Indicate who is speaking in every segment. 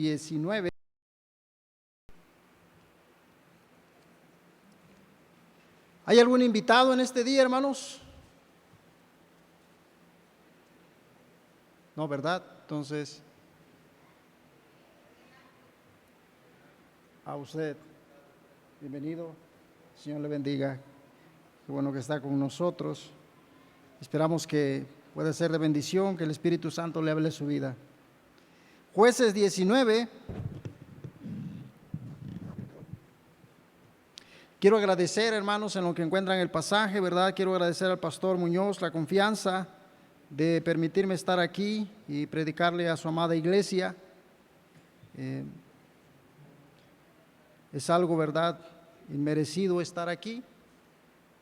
Speaker 1: 19. ¿Hay algún invitado en este día, hermanos? No, ¿verdad? Entonces, a usted, bienvenido. Señor le bendiga. Qué bueno que está con nosotros. Esperamos que pueda ser de bendición, que el Espíritu Santo le hable su vida. Jueces 19. Quiero agradecer, hermanos, en lo que encuentran el pasaje, ¿verdad? Quiero agradecer al pastor Muñoz la confianza de permitirme estar aquí y predicarle a su amada iglesia. Es algo, ¿verdad?, inmerecido estar aquí,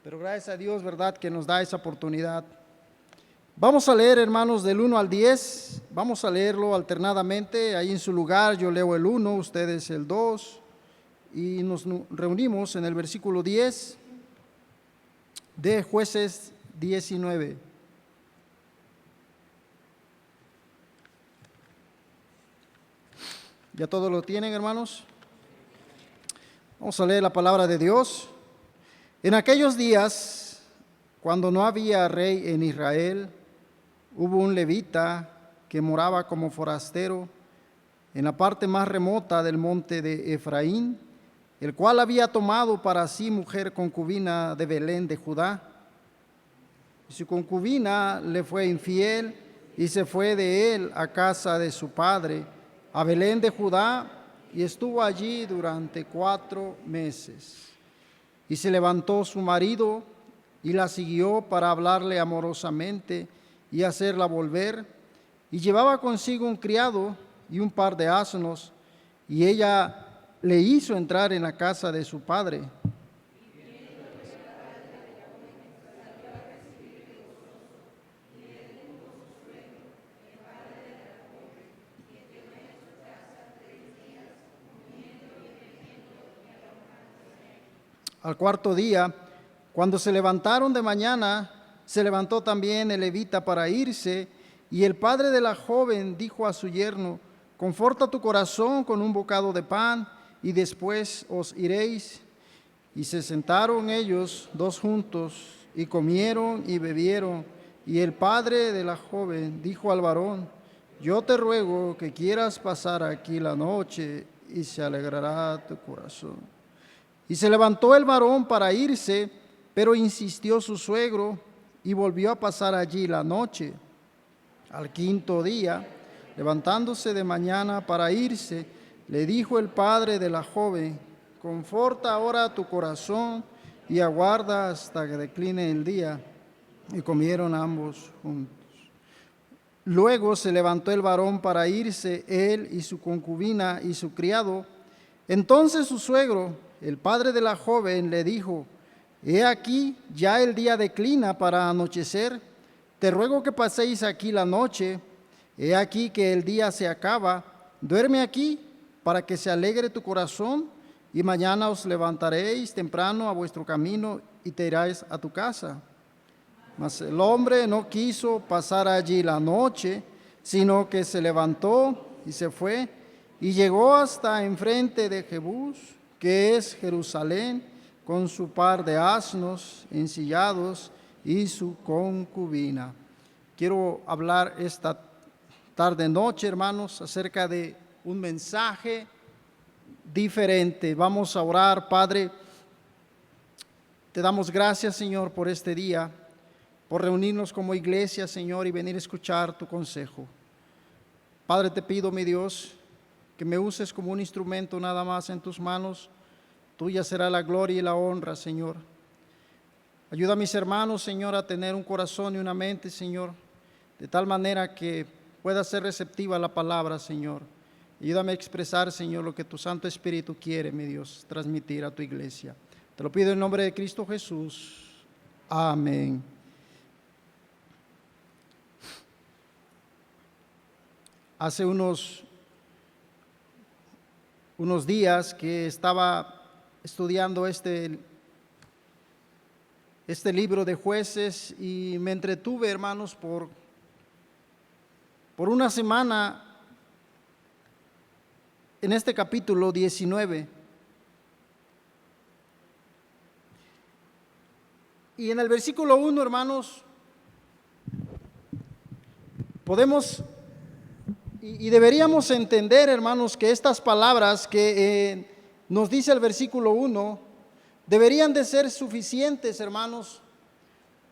Speaker 1: pero gracias a Dios, ¿verdad?, que nos da esa oportunidad. Vamos a leer, hermanos, del 1 al 10, vamos a leerlo alternadamente, ahí en su lugar yo leo el 1, ustedes el 2, y nos reunimos en el versículo 10 de Jueces 19. ¿Ya todos lo tienen, hermanos? Vamos a leer la palabra de Dios. En aquellos días, cuando no había rey en Israel, hubo un levita que moraba como forastero en la parte más remota del monte de Efraín, el cual había tomado para sí mujer concubina de Belén de Judá. Y su concubina le fue infiel y se fue de él a casa de su padre, a Belén de Judá, y estuvo allí durante 4 meses. Y se levantó su marido y la siguió para hablarle amorosamente y hacerla volver, y llevaba consigo un criado y un par de asnos, y ella le hizo entrar en la casa de su padre. Al 4.º día, cuando se levantaron de mañana, se levantó también el levita para irse, y el padre de la joven dijo a su yerno: conforta tu corazón con un bocado de pan, y después os iréis. Y se sentaron ellos dos juntos, y comieron y bebieron. Y el padre de la joven dijo al varón: yo te ruego que quieras pasar aquí la noche, y se alegrará tu corazón. Y se levantó el varón para irse, pero insistió su suegro, y volvió a pasar allí la noche. Al 5.º día, levantándose de mañana para irse, le dijo el padre de la joven: conforta ahora tu corazón y aguarda hasta que decline el día. Y comieron ambos juntos. Luego se levantó el varón para irse, él y su concubina y su criado. Entonces su suegro, el padre de la joven, le dijo: he aquí, ya el día declina para anochecer. Te ruego que paséis aquí la noche. He aquí que el día se acaba. Duerme aquí para que se alegre tu corazón, y mañana os levantaréis temprano a vuestro camino y te iráis a tu casa. Mas el hombre no quiso pasar allí la noche, sino que se levantó y se fue, y llegó hasta enfrente de Jebús, que es Jerusalén, con su par de asnos ensillados y su concubina. Quiero hablar esta tarde-noche, hermanos, acerca de un mensaje diferente. Vamos a orar. Padre, te damos gracias, Señor, por este día, por reunirnos como iglesia, Señor, y venir a escuchar tu consejo. Padre, te pido, mi Dios, que me uses como un instrumento nada más en tus manos. Tuya será la gloria y la honra, Señor. Ayuda a mis hermanos, Señor, a tener un corazón y una mente, Señor, de tal manera que pueda ser receptiva la palabra, Señor. Ayúdame a expresar, Señor, lo que tu Santo Espíritu quiere, mi Dios, transmitir a tu iglesia. Te lo pido en nombre de Cristo Jesús. Amén. Hace unos días que estaba estudiando este libro de Jueces, y me entretuve, hermanos, por una semana en este capítulo 19. Y en el versículo 1, hermanos, podemos y deberíamos entender, hermanos, que estas palabras que nos dice el versículo 1 deberían de ser suficientes, hermanos,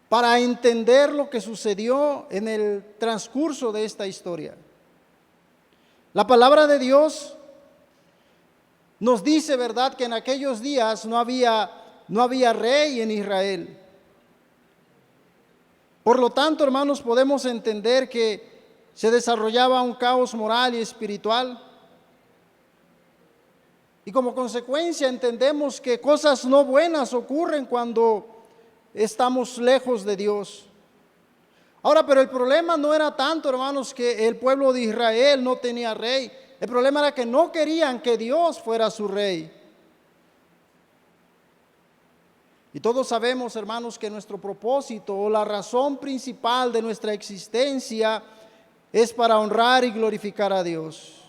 Speaker 1: para entender lo que sucedió en el transcurso de esta historia. La palabra de Dios nos dice, ¿verdad?, que en aquellos días no había rey en Israel. Por lo tanto, hermanos, podemos entender que se desarrollaba un caos moral y espiritual. Y como consecuencia entendemos que cosas no buenas ocurren cuando estamos lejos de Dios. Ahora, pero el problema no era tanto, hermanos, que el pueblo de Israel no tenía rey. El problema era que no querían que Dios fuera su rey. Y todos sabemos, hermanos, que nuestro propósito o la razón principal de nuestra existencia es para honrar y glorificar a Dios.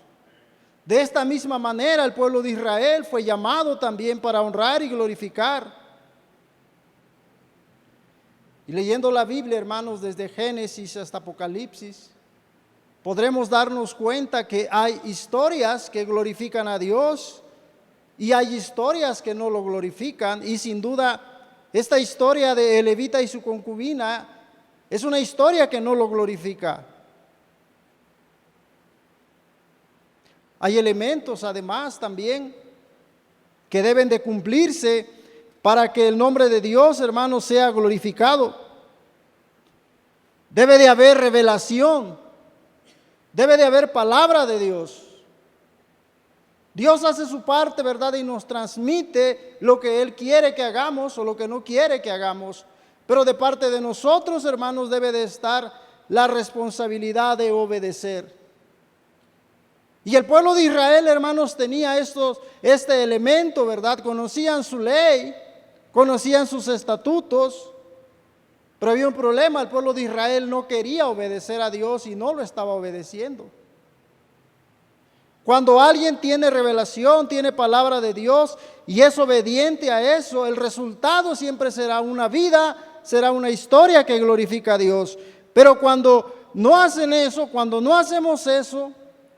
Speaker 1: De esta misma manera, el pueblo de Israel fue llamado también para honrar y glorificar. Y leyendo la Biblia, hermanos, desde Génesis hasta Apocalipsis, podremos darnos cuenta que hay historias que glorifican a Dios y hay historias que no lo glorifican. Y sin duda, esta historia de el levita y su concubina es una historia que no lo glorifica. Hay elementos, además, también que deben de cumplirse para que el nombre de Dios, hermanos, sea glorificado. Debe de haber revelación, debe de haber palabra de Dios. Dios hace su parte, ¿verdad?, y nos transmite lo que Él quiere que hagamos o lo que no quiere que hagamos. Pero de parte de nosotros, hermanos, debe de estar la responsabilidad de obedecer. Y el pueblo de Israel, hermanos, tenía este elemento, ¿verdad? Conocían su ley, conocían sus estatutos, pero había un problema. El pueblo de Israel no quería obedecer a Dios y no lo estaba obedeciendo. Cuando alguien tiene revelación, tiene palabra de Dios y es obediente a eso, el resultado siempre será una vida, será una historia que glorifica a Dios. Pero cuando no hacen eso, cuando no hacemos eso,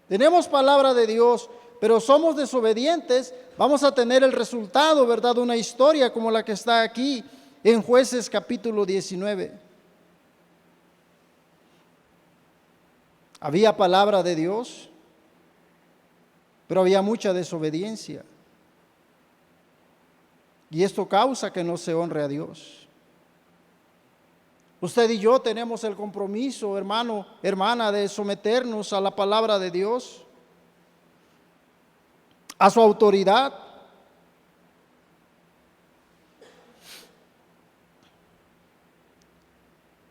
Speaker 1: tenemos palabra de Dios, pero somos desobedientes, vamos a tener el resultado, ¿verdad?, de una historia como la que está aquí en Jueces capítulo 19. Había palabra de Dios, pero había mucha desobediencia. Y esto causa que no se honre a Dios. Usted y yo tenemos el compromiso, hermano, hermana, de someternos a la palabra de Dios, a su autoridad.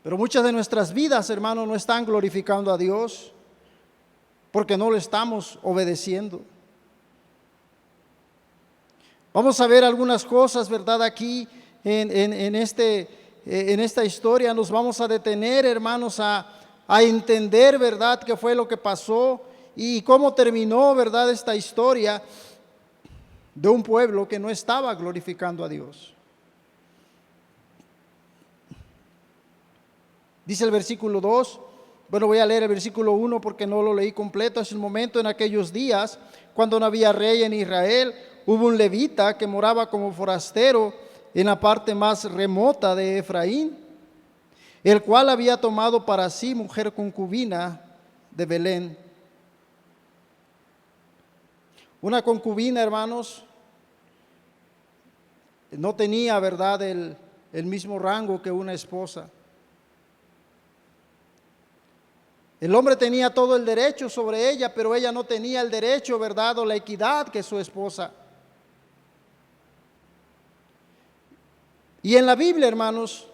Speaker 1: Pero muchas de nuestras vidas, hermano, no están glorificando a Dios porque no lo estamos obedeciendo. Vamos a ver algunas cosas, ¿verdad? Aquí en esta historia nos vamos a detener, hermanos, a entender, ¿verdad?, qué fue lo que pasó y cómo terminó, ¿verdad?, esta historia de un pueblo que no estaba glorificando a Dios. Dice el versículo 2, bueno, voy a leer el versículo 1 porque no lo leí completo. Hace un momento, en aquellos días, cuando no había rey en Israel, hubo un levita que moraba como forastero en la parte más remota de Efraín, el cual había tomado para sí mujer concubina de Belén. Una concubina, hermanos, no tenía, ¿verdad?, el mismo rango que una esposa. El hombre tenía todo el derecho sobre ella, pero ella no tenía el derecho, ¿verdad?, o la equidad que su esposa. Y en la Biblia, hermanos,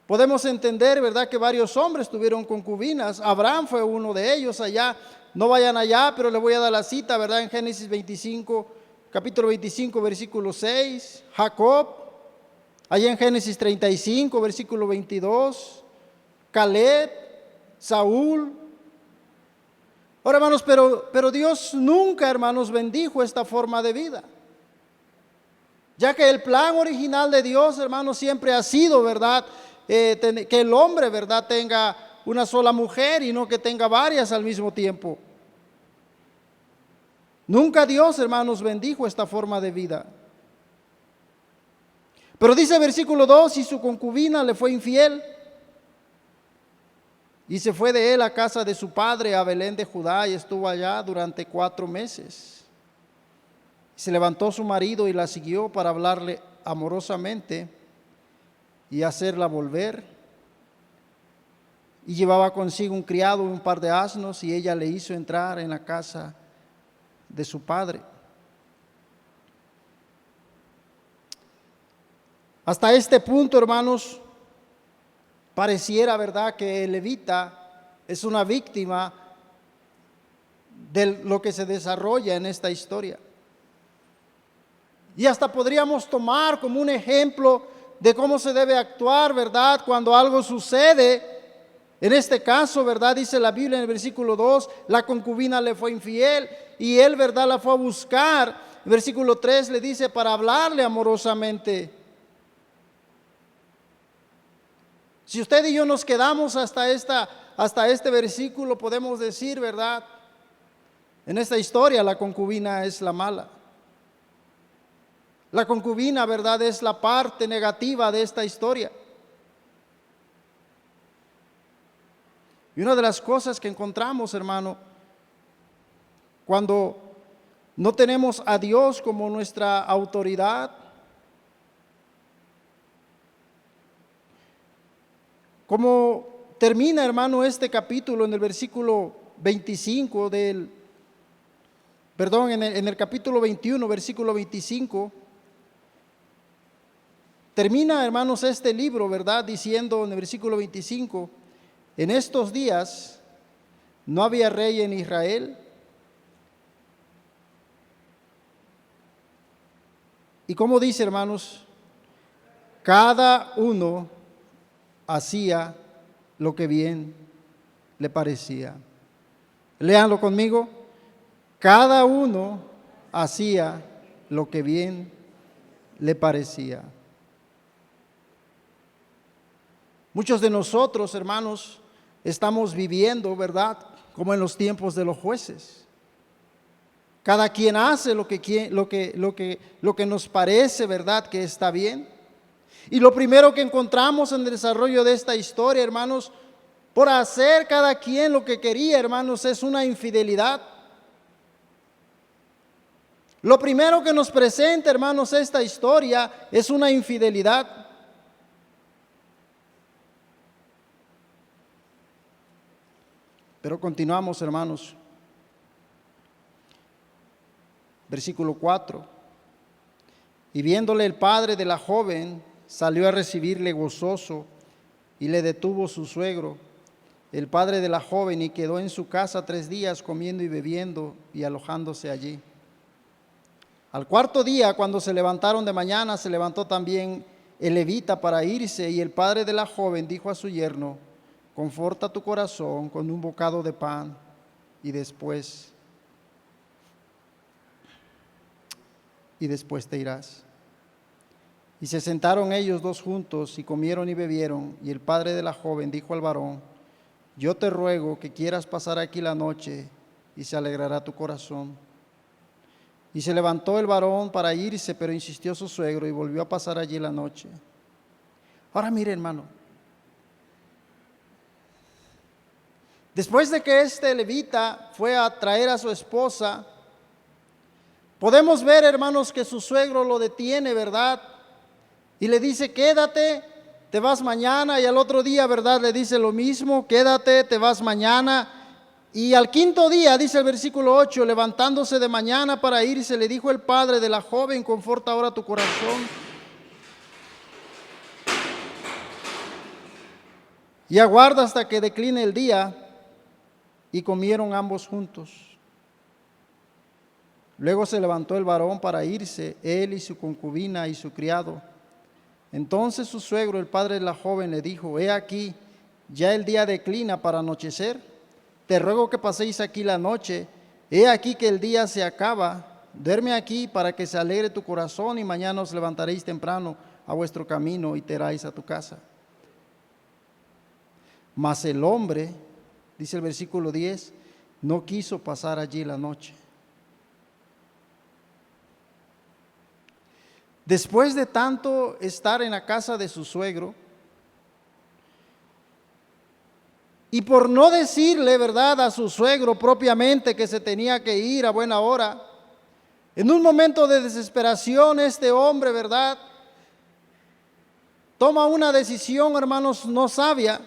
Speaker 1: podemos entender, ¿verdad?, que varios hombres tuvieron concubinas. Abraham fue uno de ellos. Allá, no vayan allá, pero le voy a dar la cita, ¿verdad?, en Génesis 25, capítulo 25, versículo 6. Jacob, allá en Génesis 35, versículo 22. Caleb, Saúl, Ahora, hermanos, pero Dios nunca, hermanos, bendijo esta forma de vida. Ya que el plan original de Dios, hermanos, siempre ha sido, ¿verdad? Que el hombre, ¿verdad?, tenga una sola mujer y no que tenga varias al mismo tiempo. Nunca Dios, hermanos, bendijo esta forma de vida. Pero dice el versículo 2, y su concubina le fue infiel, y se fue de él a casa de su padre, a Belén de Judá, y estuvo allá durante 4 meses. Se levantó su marido y la siguió para hablarle amorosamente y hacerla volver. Y llevaba consigo un criado y un par de asnos, y ella le hizo entrar en la casa de su padre. Hasta este punto, hermanos, pareciera, ¿verdad?, que el levita es una víctima de lo que se desarrolla en esta historia. Y hasta podríamos tomar como un ejemplo de cómo se debe actuar, ¿verdad?, cuando algo sucede. En este caso, ¿verdad?, dice la Biblia en el versículo 2, la concubina le fue infiel y él, ¿verdad?, la fue a buscar. El versículo 3 le dice para hablarle amorosamente. Si usted y yo nos quedamos hasta este versículo, podemos decir, ¿verdad?, en esta historia la concubina es la mala. La concubina, ¿verdad?, es la parte negativa de esta historia. Y una de las cosas que encontramos, hermano, cuando no tenemos a Dios como nuestra autoridad, como termina, hermano, este capítulo en el versículo 25 en el capítulo 21, versículo 25, termina, hermanos, este libro, ¿verdad?, diciendo en el versículo 25, en estos días no había rey en Israel, y como dice, hermanos, cada uno hacía lo que bien le parecía. Léanlo conmigo. Cada uno hacía lo que bien le parecía. Muchos de nosotros, hermanos, estamos viviendo, ¿verdad?, como en los tiempos de los jueces. Cada quien hace lo que nos parece, ¿verdad?, que está bien. Y lo primero que encontramos en el desarrollo de esta historia, hermanos, por hacer cada quien lo que quería, hermanos, es una infidelidad. Lo primero que nos presenta, hermanos, esta historia es una infidelidad. Pero continuamos, hermanos. Versículo 4. Y viéndole el padre de la joven, salió a recibirle gozoso, y le detuvo su suegro, el padre de la joven, y quedó en su casa 3 días comiendo y bebiendo y alojándose allí. Al 4.º día, cuando se levantaron de mañana, se levantó también el levita para irse, y el padre de la joven dijo a su yerno: conforta tu corazón con un bocado de pan, y después te irás. Y se sentaron ellos 2 juntos y comieron y bebieron, y el padre de la joven dijo al varón: yo te ruego que quieras pasar aquí la noche, y se alegrará tu corazón. Y se levantó el varón para irse, pero insistió su suegro y volvió a pasar allí la noche. Ahora mire, hermano, después de que este levita fue a traer a su esposa, podemos ver, hermanos, que su suegro lo detiene, ¿verdad?, y le dice: quédate, te vas mañana. Y al otro día, ¿verdad?, le dice lo mismo: quédate, te vas mañana. Y al 5.º día, dice el versículo 8, levantándose de mañana para irse, le dijo el padre de la joven: conforta ahora tu corazón y aguarda hasta que decline el día. Y comieron ambos juntos. Luego se levantó el varón para irse, él y su concubina y su criado. Entonces su suegro, el padre de la joven, le dijo: he aquí, ya el día declina para anochecer. te ruego que paséis aquí la noche. He aquí que el día se acaba. Duerme aquí para que se alegre tu corazón, y mañana os levantaréis temprano a vuestro camino y te iráis a tu casa. Mas el hombre, dice el versículo 10, no quiso pasar allí la noche. Después de tanto estar en la casa de su suegro, y por no decirle, verdad, a su suegro propiamente que se tenía que ir a buena hora, en un momento de desesperación este hombre, verdad, toma una decisión, hermanos, no sabia.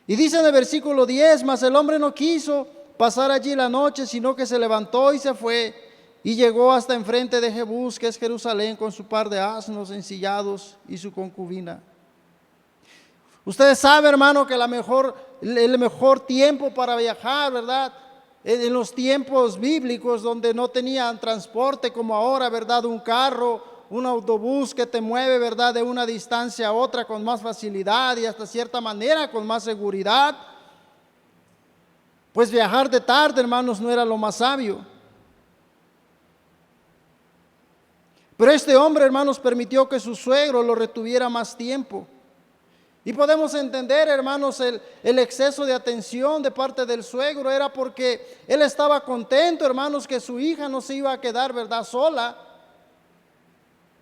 Speaker 1: Y dice en el versículo 10, mas el hombre no quiso pasar allí la noche, sino que se levantó y se fue, y llegó hasta enfrente de Jebús, que es Jerusalén, con su par de asnos ensillados y su concubina. Ustedes saben, hermano, que el mejor tiempo para viajar, ¿verdad? En los tiempos bíblicos donde no tenían transporte como ahora, ¿verdad? Un carro, un autobús que te mueve, ¿verdad? De una distancia a otra con más facilidad y hasta cierta manera con más seguridad. Pues viajar de tarde, hermanos, no era lo más sabio. Pero este hombre, hermanos, permitió que su suegro lo retuviera más tiempo. Y podemos entender, hermanos, el exceso de atención de parte del suegro era porque él estaba contento, hermanos, que su hija no se iba a quedar, ¿verdad?, sola,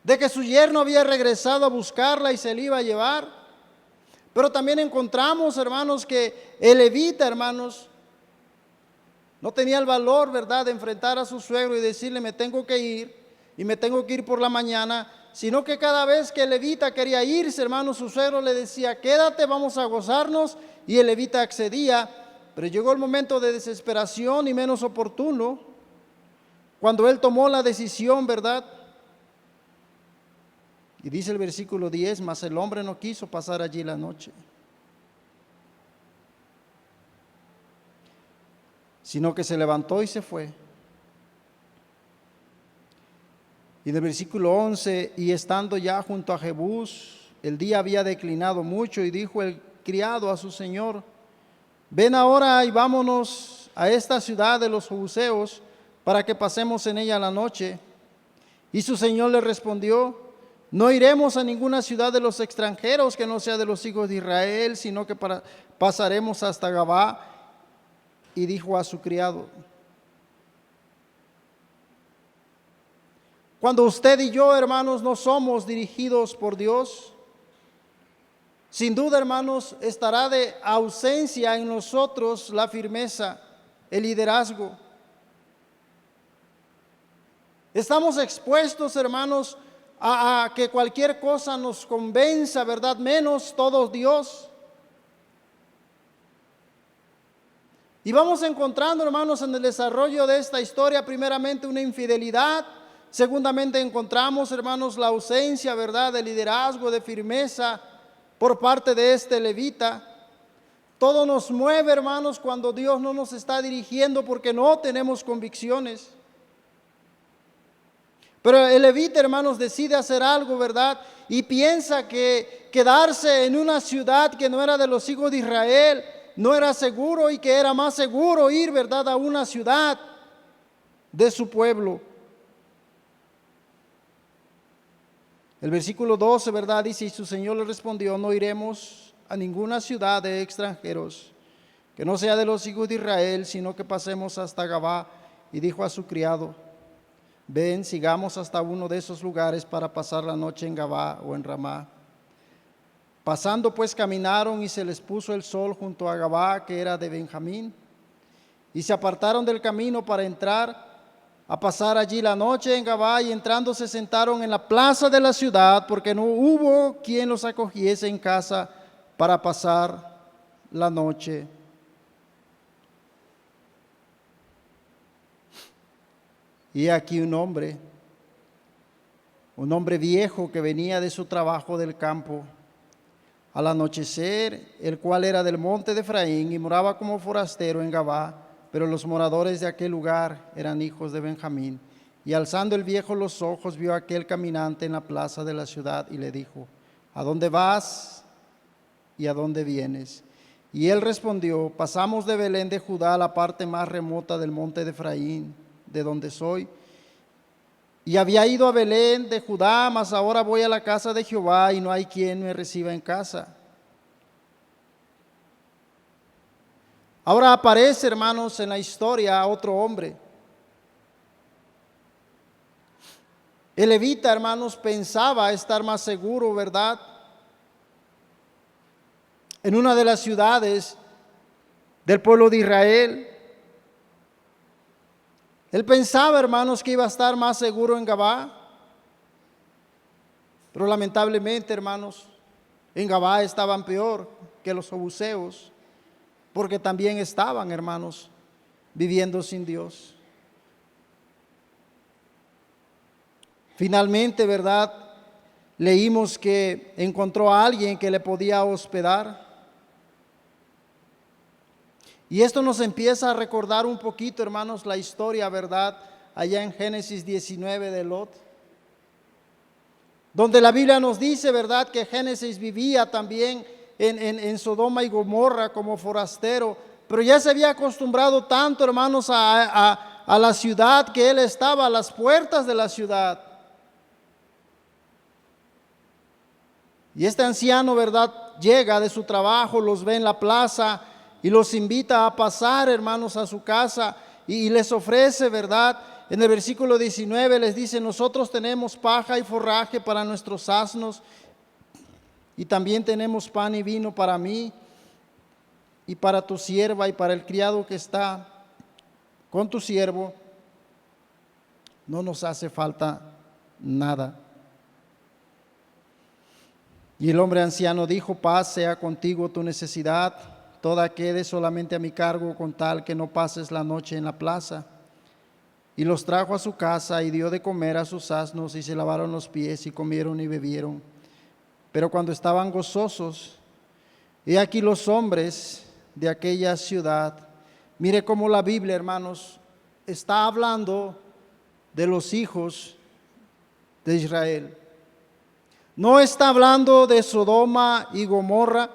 Speaker 1: de que su yerno había regresado a buscarla y se la iba a llevar. Pero también encontramos, hermanos, que el levita, hermanos, no tenía el valor, ¿verdad?, de enfrentar a su suegro y decirle: me tengo que ir y me tengo que ir por la mañana. Sino que cada vez que el levita quería irse, hermano, su suegro le decía: quédate, vamos a gozarnos, y el levita accedía. Pero llegó el momento de desesperación y menos oportuno, cuando él tomó la decisión, ¿verdad? Y dice el versículo 10, mas el hombre no quiso pasar allí la noche, sino que se levantó y se fue. Y en el versículo 11, y estando ya junto a Jebús, el día había declinado mucho, y dijo el criado a su señor: ven ahora y vámonos a esta ciudad de los jebuseos, para que pasemos en ella la noche. Y su señor le respondió: no iremos a ninguna ciudad de los extranjeros que no sea de los hijos de Israel, sino que pasaremos hasta Gabá. Y dijo a su criado: cuando usted y yo, hermanos, no somos dirigidos por Dios, sin duda, hermanos, estará de ausencia en nosotros la firmeza, el liderazgo. Estamos expuestos, hermanos, a que cualquier cosa nos convenza, ¿verdad? Menos todo Dios. Y vamos encontrando, hermanos, en el desarrollo de esta historia, primeramente una infidelidad. Segundamente encontramos, hermanos, la ausencia, ¿verdad?, de liderazgo, de firmeza por parte de este levita. Todo nos mueve, hermanos, cuando Dios no nos está dirigiendo, porque no tenemos convicciones. Pero el levita, hermanos, decide hacer algo, ¿verdad? Y piensa que quedarse en una ciudad que no era de los hijos de Israel no era seguro, y que era más seguro ir, ¿verdad?, a una ciudad de su pueblo. El versículo 12, ¿verdad?, dice: y su señor le respondió: no iremos a ninguna ciudad de extranjeros que no sea de los hijos de Israel, sino que pasemos hasta Gabá. Y dijo a su criado: ven, sigamos hasta uno de esos lugares para pasar la noche en Gabá o en Ramá. Pasando pues caminaron, y se les puso el sol junto a Gabá, que era de Benjamín, y se apartaron del camino para entrar a pasar allí la noche en Gabá, y entrando se sentaron en la plaza de la ciudad, porque no hubo quien los acogiese en casa para pasar la noche. Y aquí un hombre viejo que venía de su trabajo del campo al anochecer, el cual era del monte de Efraín, y moraba como forastero en Gabá. Pero los moradores de aquel lugar eran hijos de Benjamín. Y alzando el viejo los ojos, vio a aquel caminante en la plaza de la ciudad, y le dijo: ¿a dónde vas y a dónde vienes? Y él respondió: pasamos de Belén de Judá a la parte más remota del monte de Efraín, de donde soy. Y había ido a Belén de Judá, mas ahora voy a la casa de Jehová y no hay quien me reciba en casa. Ahora aparece, hermanos, en la historia otro hombre. El levita, hermanos, pensaba estar más seguro, ¿verdad?, en una de las ciudades del pueblo de Israel. Él pensaba, hermanos, que iba a estar más seguro en Gabá, pero lamentablemente, hermanos, en Gabá estaban peor que los jebuseos, porque también estaban, hermanos, viviendo sin Dios. Finalmente, ¿verdad?, leímos que encontró a alguien que le podía hospedar. Y esto nos empieza a recordar un poquito, hermanos, la historia, ¿verdad?, allá en Génesis 19 de Lot, donde la Biblia nos dice, ¿verdad?, que Génesis vivía también en Sodoma y Gomorra como forastero, pero ya se había acostumbrado tanto, hermanos, a la ciudad, que él estaba a las puertas de la ciudad. Y este anciano, ¿verdad?, llega de su trabajo, los ve en la plaza y los invita a pasar, hermanos, a su casa y les ofrece, ¿verdad? En el versículo 19 les dice: nosotros tenemos paja y forraje para nuestros asnos y también tenemos pan y vino para mí y para tu sierva y para el criado que está con tu siervo. No nos hace falta nada. Y el hombre anciano dijo: paz sea contigo tu necesidad, toda quede solamente a mi cargo, con tal que no pases la noche en la plaza. Y los trajo a su casa y dio de comer a sus asnos, y se lavaron los pies y comieron y bebieron. Pero cuando estaban gozosos, he aquí los hombres de aquella ciudad. Mire cómo la Biblia, hermanos, está hablando de los hijos de Israel. No está hablando de Sodoma y Gomorra,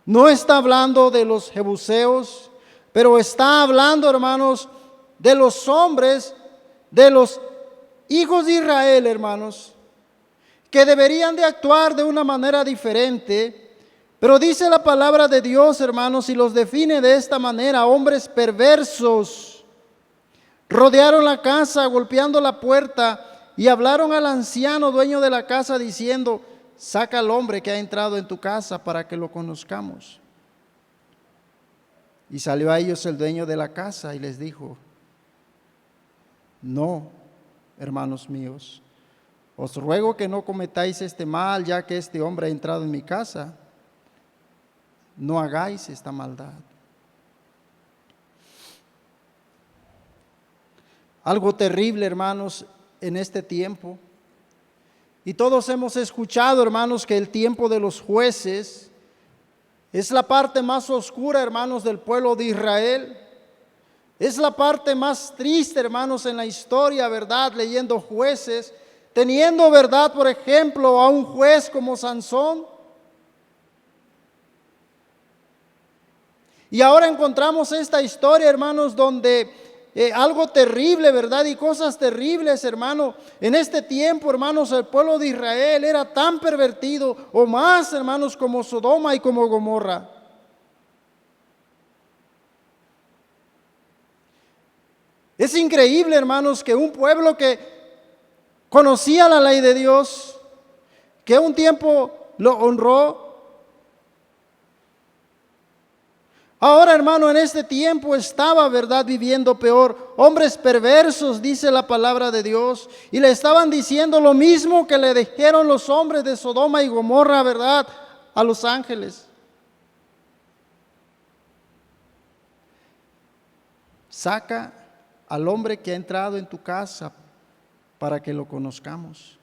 Speaker 1: no está hablando de los jebuseos, pero está hablando, hermanos, de los hombres, de los hijos de Israel, hermanos, que deberían de actuar de una manera diferente. Pero dice la palabra de Dios, hermanos, y los define de esta manera: hombres perversos. Rodearon la casa, golpeando la puerta, y hablaron al anciano dueño de la casa diciendo: saca al hombre que ha entrado en tu casa para que lo conozcamos. Y salió a ellos el dueño de la casa y les dijo: no, hermanos míos, os ruego que no cometáis este mal, ya que este hombre ha entrado en mi casa. No hagáis esta maldad. Algo terrible, hermanos, en este tiempo. Y todos hemos escuchado, hermanos, que el tiempo de los jueces es la parte más oscura, hermanos, del pueblo de Israel. Es la parte más triste, hermanos, en la historia, ¿verdad? Leyendo Jueces, teniendo, ¿verdad?, por ejemplo, a un juez como Sansón. Y ahora encontramos esta historia, hermanos, donde algo terrible, ¿verdad? Y cosas terribles, hermano. En este tiempo, hermanos, el pueblo de Israel era tan pervertido, o más, hermanos, como Sodoma y como Gomorra. Es increíble, hermanos, que un pueblo que conocía la ley de Dios, que un tiempo lo honró, ahora, hermano, en este tiempo estaba, ¿verdad?, viviendo peor. Hombres perversos, dice la palabra de Dios, y le estaban diciendo lo mismo que le dijeron los hombres de Sodoma y Gomorra, ¿verdad?, a los ángeles. Saca al hombre que ha entrado en tu casa para que lo conozcamos.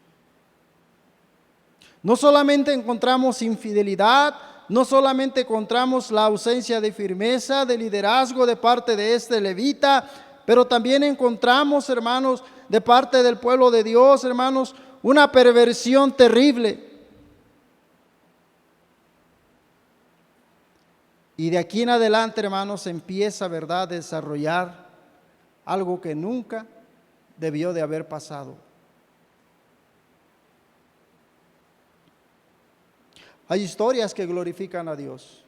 Speaker 1: No solamente encontramos infidelidad, no solamente encontramos la ausencia de firmeza, de liderazgo de parte de este levita, pero también encontramos, hermanos, de parte del pueblo de Dios, hermanos, una perversión terrible. Y de aquí en adelante, hermanos, empieza, ¿verdad?, a desarrollar algo que nunca debió de haber pasado. Hay historias que glorifican a Dios.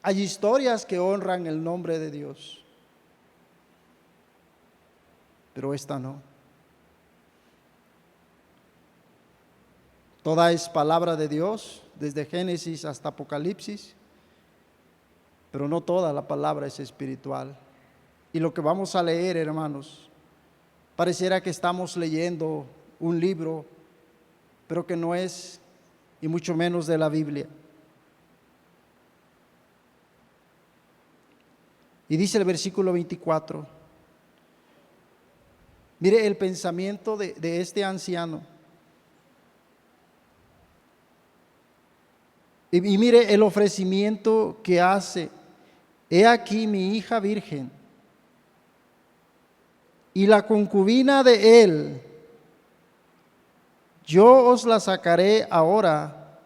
Speaker 1: Hay historias que honran el nombre de Dios. Pero esta no. Toda es palabra de Dios, desde Génesis hasta Apocalipsis, pero no toda la palabra es espiritual. Y lo que vamos a leer, hermanos, pareciera que estamos leyendo un libro, pero que no es, y mucho menos de la Biblia. Y dice el versículo 24, mire el pensamiento de este anciano. Y mire el ofrecimiento que hace. He aquí mi hija virgen, y la concubina de él, yo os la sacaré ahora,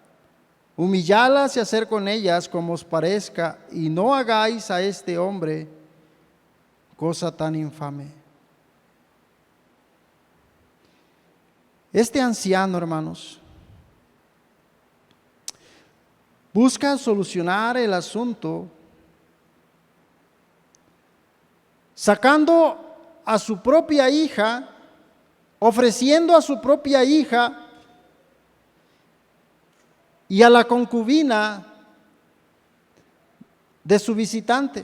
Speaker 1: humilladlas y hacer con ellas como os parezca, y no hagáis a este hombre cosa tan infame. Este anciano, hermanos, busca solucionar el asunto sacando a su propia hija, ofreciendo a su propia hija y a la concubina de su visitante.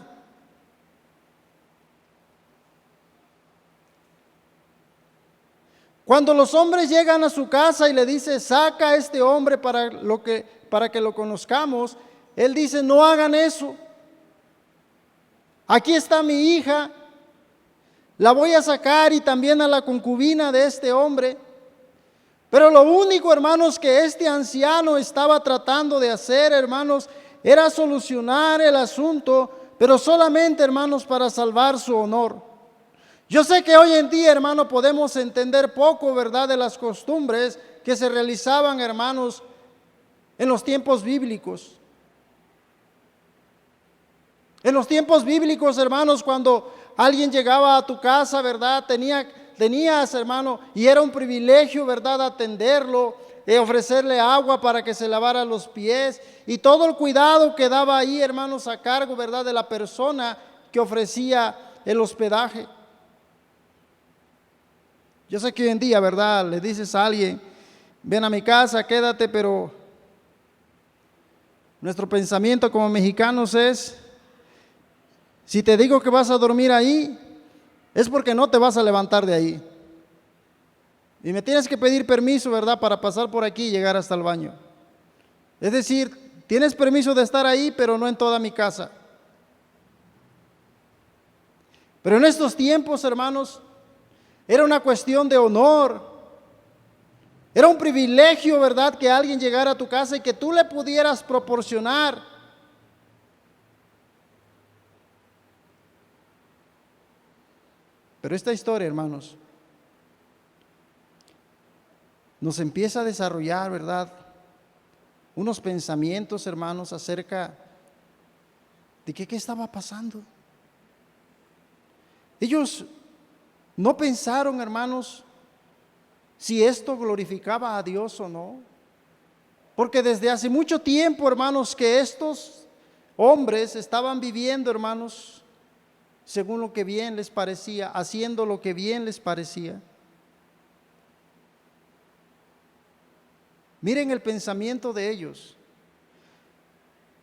Speaker 1: Cuando los hombres llegan a su casa y le dice, saca a este hombre para que lo conozcamos, él dice, no hagan eso. Aquí está mi hija, la voy a sacar, y también a la concubina de este hombre. Pero lo único, hermanos, que este anciano estaba tratando de hacer, hermanos, era solucionar el asunto, pero solamente, hermanos, para salvar su honor. Yo sé que hoy en día, hermano, podemos entender poco, ¿verdad?, de las costumbres que se realizaban, hermanos, en los tiempos bíblicos. En los tiempos bíblicos, hermanos, cuando alguien llegaba a tu casa, ¿verdad?, tenías, hermano, y era un privilegio, ¿verdad?, atenderlo, ofrecerle agua para que se lavara los pies, y todo el cuidado que daba ahí, hermanos, a cargo, ¿verdad?, de la persona que ofrecía el hospedaje. Yo sé que hoy en día, ¿verdad?, le dices a alguien, ven a mi casa, quédate, pero nuestro pensamiento como mexicanos es, si te digo que vas a dormir ahí, es porque no te vas a levantar de ahí. Y me tienes que pedir permiso, ¿verdad?, para pasar por aquí y llegar hasta el baño. Es decir, tienes permiso de estar ahí, pero no en toda mi casa. Pero en estos tiempos, hermanos, era una cuestión de honor. Era un privilegio, ¿verdad?, que alguien llegara a tu casa y que tú le pudieras proporcionar Pero esta historia, hermanos, nos empieza a desarrollar, ¿verdad?, unos pensamientos, hermanos, acerca de qué estaba pasando. Ellos no pensaron, hermanos, si esto glorificaba a Dios o no. Porque desde hace mucho tiempo, hermanos, que estos hombres estaban viviendo, hermanos, según lo que bien les parecía, haciendo lo que bien les parecía. Miren el pensamiento de ellos.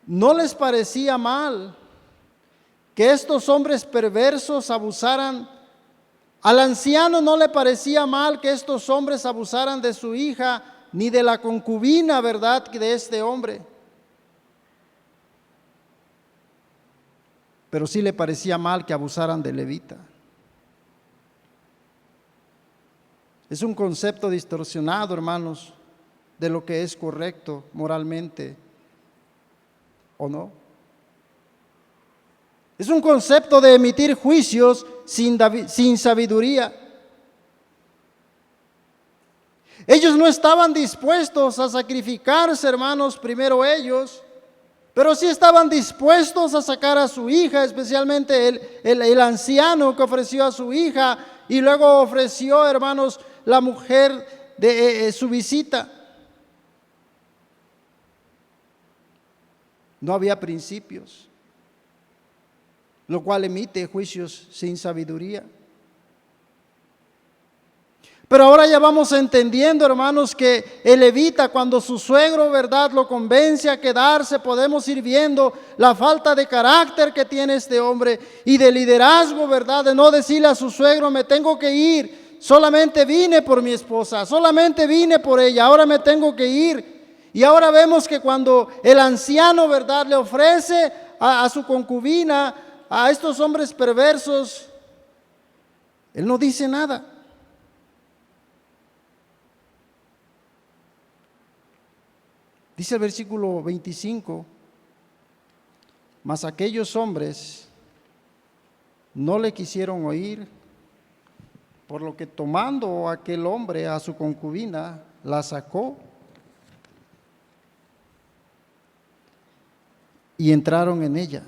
Speaker 1: No les parecía mal que estos hombres perversos abusaran. Al anciano no le parecía mal que estos hombres abusaran de su hija, ni de la concubina, ¿verdad?, de este hombre. Pero sí le parecía mal que abusaran de levita. Es un concepto distorsionado, hermanos, de lo que es correcto moralmente, ¿o no? Es un concepto de emitir juicios sin sabiduría. Ellos no estaban dispuestos a sacrificarse, hermanos, primero ellos, Pero sí estaban dispuestos a sacar a su hija, especialmente el anciano que ofreció a su hija y luego ofreció, hermanos, la mujer de su visita. No había principios, lo cual emite juicios sin sabiduría. Pero ahora ya vamos entendiendo, hermanos, que el levita, cuando su suegro, ¿verdad?, lo convence a quedarse, podemos ir viendo la falta de carácter que tiene este hombre y de liderazgo, ¿verdad?, de no decirle a su suegro: me tengo que ir, solamente vine por mi esposa, solamente vine por ella, ahora me tengo que ir. Y ahora vemos que cuando el anciano, ¿verdad?, le ofrece a su concubina, a estos hombres perversos, él no dice nada. Dice el versículo 25: mas aquellos hombres no le quisieron oír, por lo que tomando aquel hombre a su concubina, la sacó y entraron en ella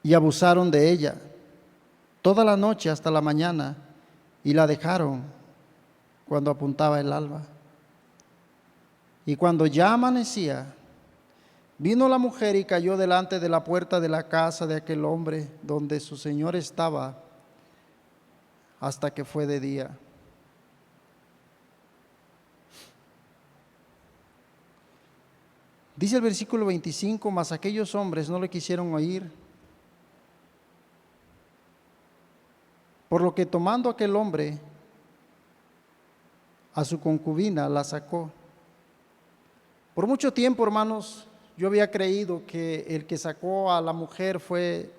Speaker 1: y abusaron de ella toda la noche hasta la mañana, y la dejaron cuando apuntaba el alba. Y cuando ya amanecía, vino la mujer y cayó delante de la puerta de la casa de aquel hombre donde su señor estaba, hasta que fue de día. Dice el versículo 25: mas aquellos hombres no le quisieron oír, por lo que tomando aquel hombre a su concubina, la sacó. Por mucho tiempo, hermanos, yo había creído que el que sacó a la mujer fue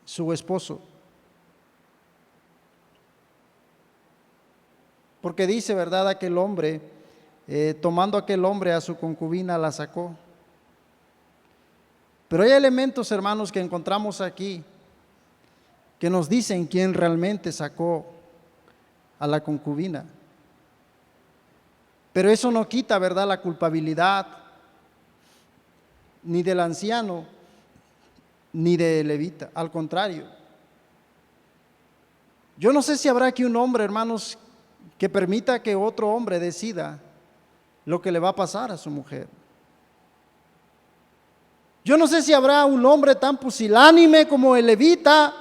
Speaker 1: su esposo, porque dice, ¿verdad?, aquel hombre, tomando aquel hombre a su concubina, la sacó. Pero hay elementos, hermanos, que encontramos aquí que nos dicen quién realmente sacó a la concubina. Pero eso no quita, ¿verdad?, la culpabilidad ni del anciano ni del levita. Al contrario, yo no sé si habrá aquí un hombre, hermanos, que permita que otro hombre decida lo que le va a pasar a su mujer. Yo no sé si habrá un hombre tan pusilánime como el levita,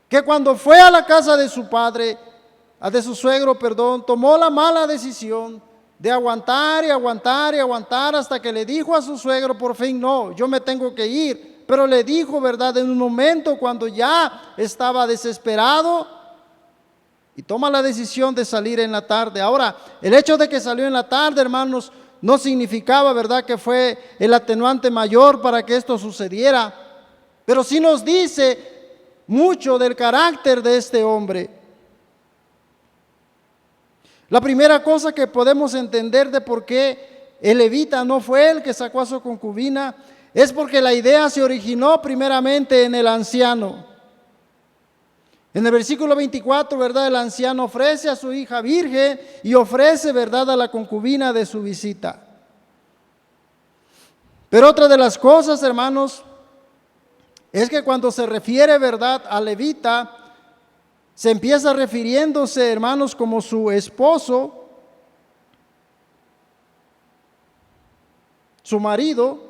Speaker 1: que cuando fue a la casa de su padre, de su suegro, perdón, tomó la mala decisión de aguantar y aguantar y aguantar hasta que le dijo a su suegro: por fin no, yo me tengo que ir. Pero le dijo, ¿verdad?, en un momento cuando ya estaba desesperado, y toma la decisión de salir en la tarde. Ahora, el hecho de que salió en la tarde, hermanos, no significaba, ¿verdad?, que fue el atenuante mayor para que esto sucediera, pero sí nos dice mucho del carácter de este hombre. La primera cosa que podemos entender de por qué el levita no fue el que sacó a su concubina es porque la idea se originó primeramente en el anciano. En el versículo 24, ¿verdad?, el anciano ofrece a su hija virgen y ofrece, ¿verdad?, a la concubina de su visita. Pero otra de las cosas, hermanos, es que cuando se refiere, ¿verdad?, al levita, se empieza refiriéndose, hermanos, como su esposo, su marido,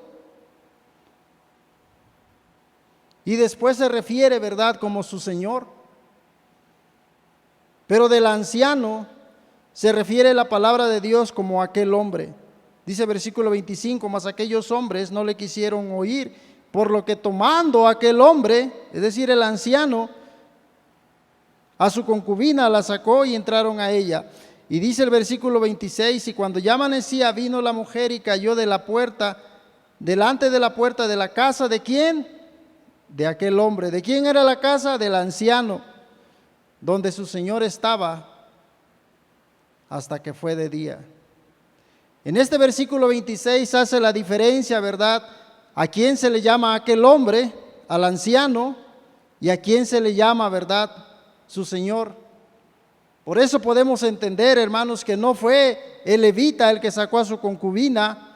Speaker 1: y después se refiere, ¿verdad?, como su señor. Pero del anciano se refiere la palabra de Dios como aquel hombre. Dice versículo 25: mas aquellos hombres no le quisieron oír, por lo que tomando aquel hombre, es decir, el anciano, a su concubina, la sacó y entraron a ella. Y dice el versículo 26: y cuando ya amanecía, vino la mujer y cayó de la puerta, delante de la puerta de la casa. ¿De quién? De aquel hombre. ¿De quién era la casa? Del anciano, donde su señor estaba, hasta que fue de día. En este versículo 26 hace la diferencia, ¿verdad?, a quién se le llama aquel hombre, al anciano, y a quién se le llama, ¿verdad?, su señor. Por eso podemos entender, hermanos, que no fue el levita el que sacó a su concubina,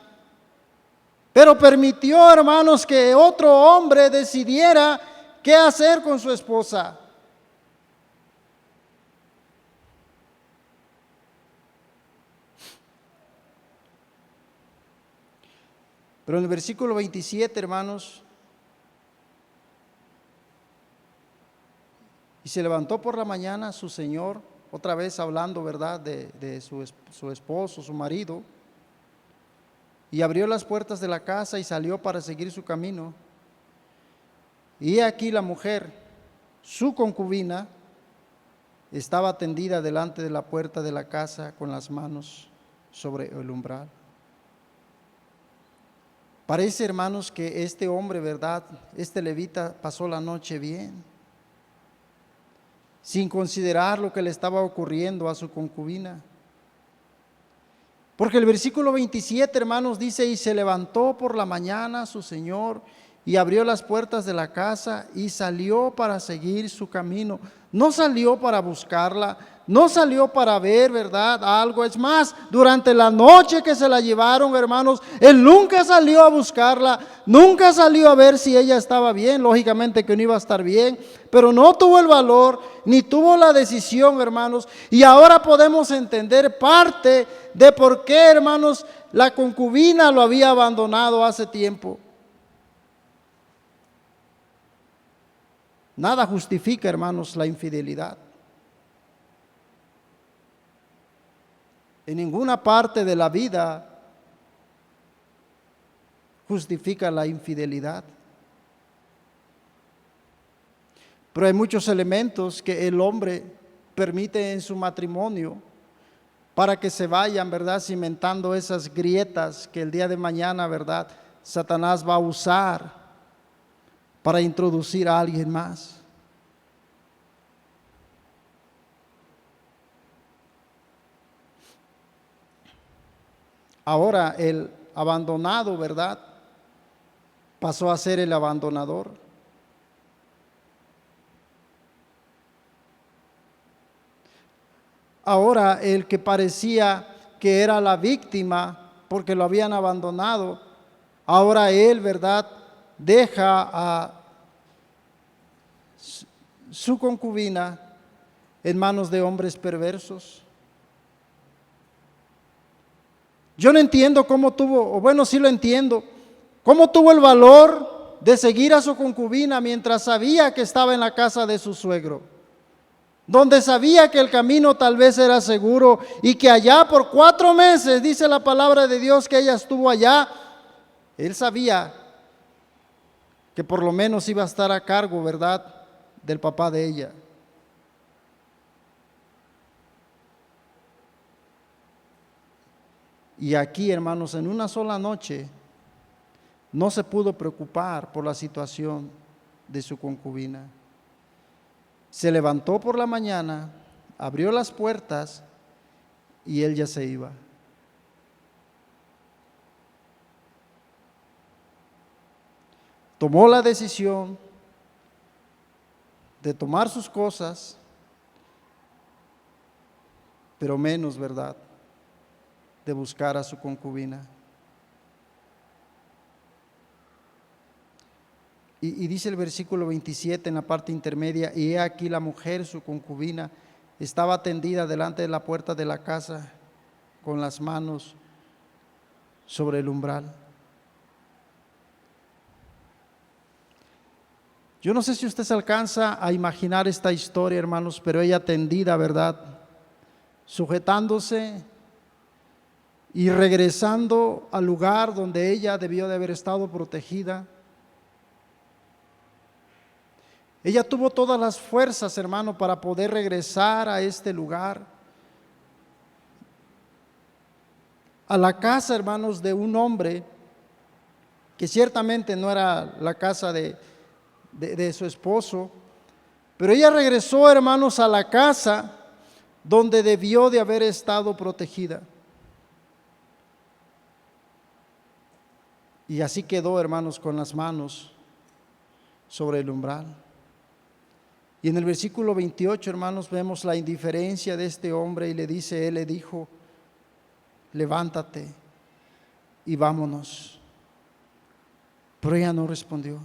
Speaker 1: pero permitió, hermanos, que otro hombre decidiera qué hacer con su esposa. Pero en el versículo 27, hermanos, y se levantó por la mañana su señor, otra vez hablando, ¿verdad?, de su esposo, su marido, y abrió las puertas de la casa y salió para seguir su camino. Y he aquí la mujer, su concubina, estaba tendida delante de la puerta de la casa con las manos sobre el umbral. Parece, hermanos, que este hombre, ¿verdad?, este levita pasó la noche bien, sin considerar lo que le estaba ocurriendo a su concubina. Porque el versículo 27, hermanos, dice, y se levantó por la mañana su señor y abrió las puertas de la casa y salió para seguir su camino. No salió para buscarla, no salió para ver, ¿verdad?, algo. Es más, durante la noche que se la llevaron, hermanos, él nunca salió a buscarla, nunca salió a ver si ella estaba bien. Lógicamente que no iba a estar bien, pero no tuvo el valor ni tuvo la decisión, hermanos. Y ahora podemos entender parte de por qué, hermanos, la concubina lo había abandonado hace tiempo. Nada justifica, hermanos, la infidelidad. En ninguna parte de la vida justifica la infidelidad. Pero hay muchos elementos que el hombre permite en su matrimonio para que se vayan, ¿verdad?, cimentando esas grietas que el día de mañana, ¿verdad?, Satanás va a usar para introducir a alguien más. Ahora el abandonado, ¿verdad?, pasó a ser el abandonador. Ahora el que parecía que era la víctima porque lo habían abandonado, ahora él, ¿verdad?, deja a su concubina en manos de hombres perversos. Yo no entiendo cómo tuvo, o bueno, sí lo entiendo, cómo tuvo el valor de seguir a su concubina mientras sabía que estaba en la casa de su suegro, donde sabía que el camino tal vez era seguro y que allá por 4 meses, dice la palabra de Dios, que ella estuvo allá. Él sabía que por lo menos iba a estar a cargo, ¿verdad?, del papá de ella. Y aquí, hermanos, en una sola noche no se pudo preocupar por la situación de su concubina. Se levantó por la mañana, abrió las puertas y él ya se iba. Tomó la decisión de tomar sus cosas, pero menos, ¿verdad?, de buscar a su concubina. Y dice el versículo 27 en la parte intermedia, y he aquí la mujer, su concubina, estaba tendida delante de la puerta de la casa con las manos sobre el umbral. Yo no sé si usted se alcanza a imaginar esta historia, hermanos, pero ella tendida, ¿verdad?, sujetándose y regresando al lugar donde ella debió de haber estado protegida. Ella tuvo todas las fuerzas, hermano, para poder regresar a este lugar, a la casa, hermanos, de un hombre que ciertamente no era la casa de su esposo, pero ella regresó, hermanos, a la casa donde debió de haber estado protegida. Y así quedó, hermanos, con las manos sobre el umbral. Y en el versículo 28, hermanos, vemos la indiferencia de este hombre y él le dijo, levántate y vámonos. Pero ella no respondió.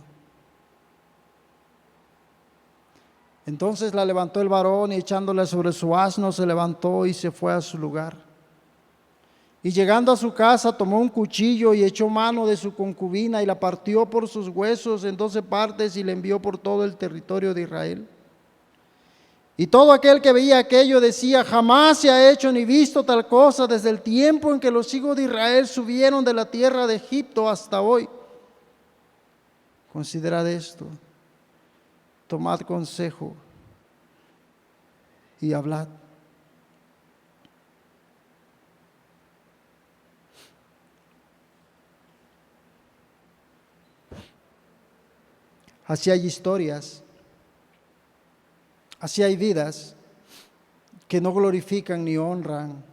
Speaker 1: Entonces la levantó el varón y echándola sobre su asno se levantó y se fue a su lugar. Y llegando a su casa tomó un cuchillo y echó mano de su concubina y la partió por sus huesos en 12 partes y la envió por todo el territorio de Israel. Y todo aquel que veía aquello decía, jamás se ha hecho ni visto tal cosa desde el tiempo en que los hijos de Israel subieron de la tierra de Egipto hasta hoy. Considerad esto, tomad consejo y hablad. Así hay historias, así hay vidas que no glorifican ni honran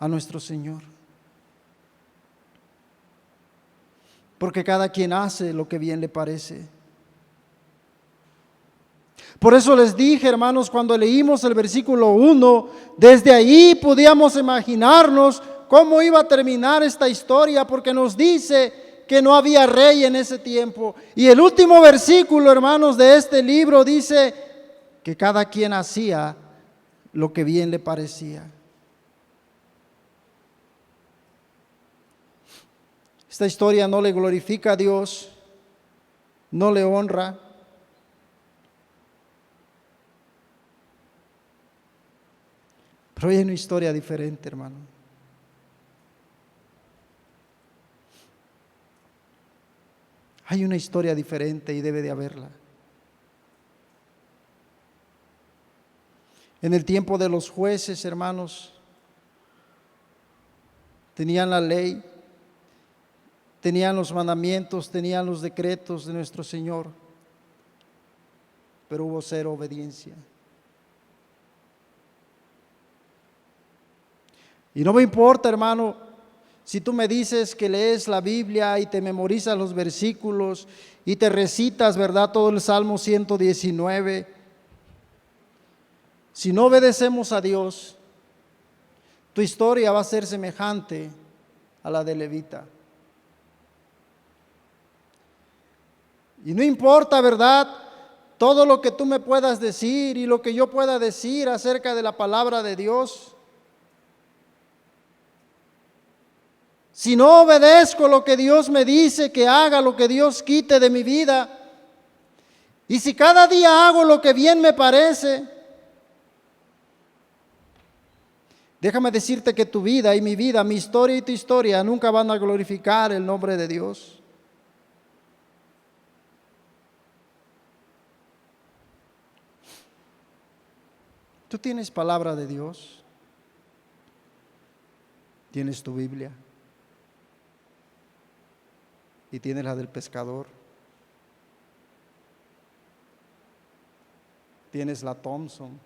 Speaker 1: a nuestro Señor. Porque cada quien hace lo que bien le parece. Por eso les dije, hermanos, cuando leímos el versículo 1, desde ahí podíamos imaginarnos cómo iba a terminar esta historia, porque nos dice que no había rey en ese tiempo. Y el último versículo, hermanos, de este libro dice que cada quien hacía lo que bien le parecía. Esta historia no le glorifica a Dios, no le honra. Pero hay una historia diferente, hermano. Hay una historia diferente y debe de haberla. En el tiempo de los jueces, hermanos, tenían la ley, tenían los mandamientos, tenían los decretos de nuestro Señor, pero hubo cero obediencia. Y no me importa, hermano, si tú me dices que lees la Biblia y te memorizas los versículos y te recitas, ¿verdad?, todo el Salmo 119. Si no obedecemos a Dios, tu historia va a ser semejante a la de Levita. Y no importa, ¿verdad?, todo lo que tú me puedas decir y lo que yo pueda decir acerca de la palabra de Dios. Si no obedezco lo que Dios me dice que haga, lo que Dios quite de mi vida, y si cada día hago lo que bien me parece, déjame decirte que tu vida y mi vida, mi historia y tu historia nunca van a glorificar el nombre de Dios. Tú tienes palabra de Dios, tienes tu Biblia y tienes la del pescador, tienes la Thompson,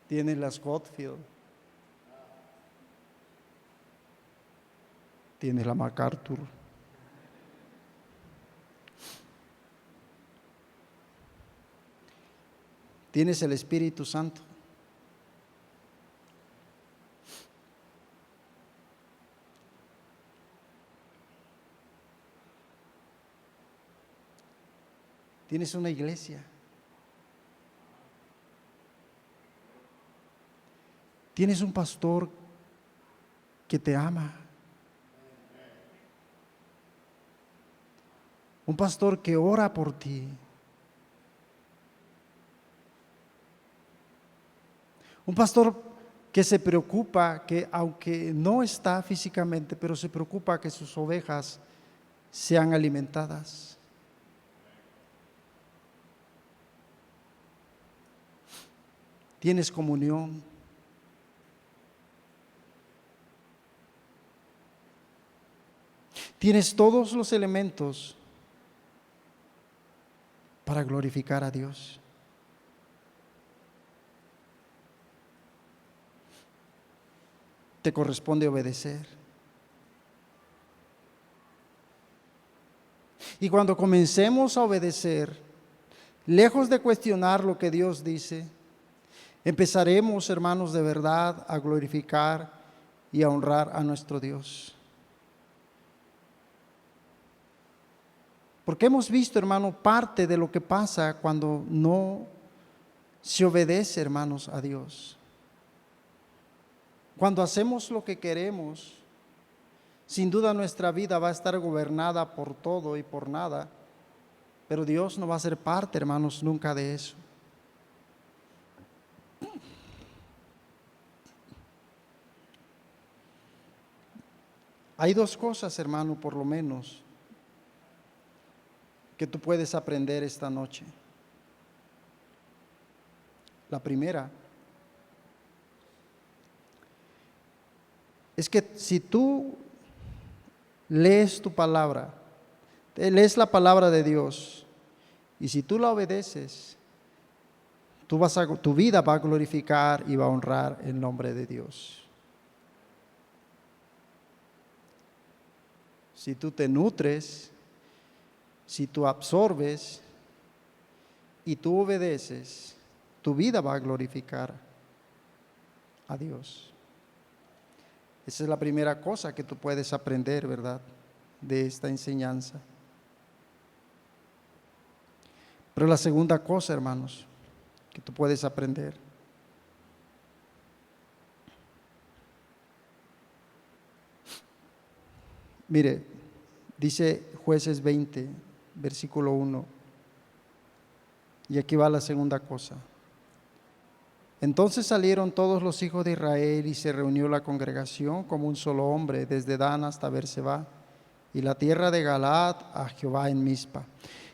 Speaker 1: tienes la Scofield, tienes la MacArthur. Tienes el Espíritu Santo. Tienes una iglesia. Tienes un pastor que te ama. Un pastor que ora por ti. Un pastor que se preocupa, que aunque no está físicamente, pero se preocupa que sus ovejas sean alimentadas. Tienes comunión. Tienes todos los elementos para glorificar a Dios. Te corresponde obedecer. Y cuando comencemos a obedecer, lejos de cuestionar lo que Dios dice, empezaremos, hermanos, de verdad a glorificar y a honrar a nuestro Dios. Porque hemos visto, hermano, parte de lo que pasa cuando no se obedece, hermanos, a Dios. Cuando hacemos lo que queremos, sin duda nuestra vida va a estar gobernada por todo y por nada, pero Dios no va a ser parte, hermanos, nunca de eso. Hay dos cosas, hermano, por lo menos, que tú puedes aprender esta noche. La primera es que si tú lees tu palabra, lees la palabra de Dios, y si tú la obedeces, tu vida va a glorificar y va a honrar el nombre de Dios. Si tú te nutres, si tú absorbes y tú obedeces, tu vida va a glorificar a Dios. Esa es la primera cosa que tú puedes aprender, ¿verdad?, de esta enseñanza. Pero la segunda cosa, hermanos, que tú puedes aprender, mire, dice Jueces 20, versículo 1, y aquí va la segunda cosa. Entonces salieron todos los hijos de Israel y se reunió la congregación como un solo hombre, desde Dan hasta Berseba, y la tierra de Galaad a Jehová en Mizpa.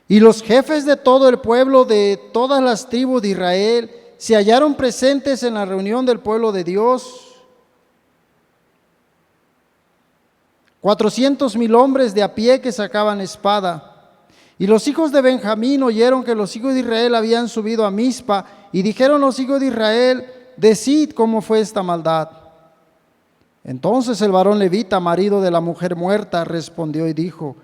Speaker 1: Y los jefes de todo el pueblo de todas las tribus de Israel se hallaron presentes en la reunión del pueblo de Dios. 400,000 hombres de a pie que sacaban espada. Y los hijos de Benjamín oyeron que los hijos de Israel habían subido a Mizpa, y dijeron los hijos de Israel: decid cómo fue esta maldad. Entonces el varón levita, marido de la mujer muerta, respondió y dijo: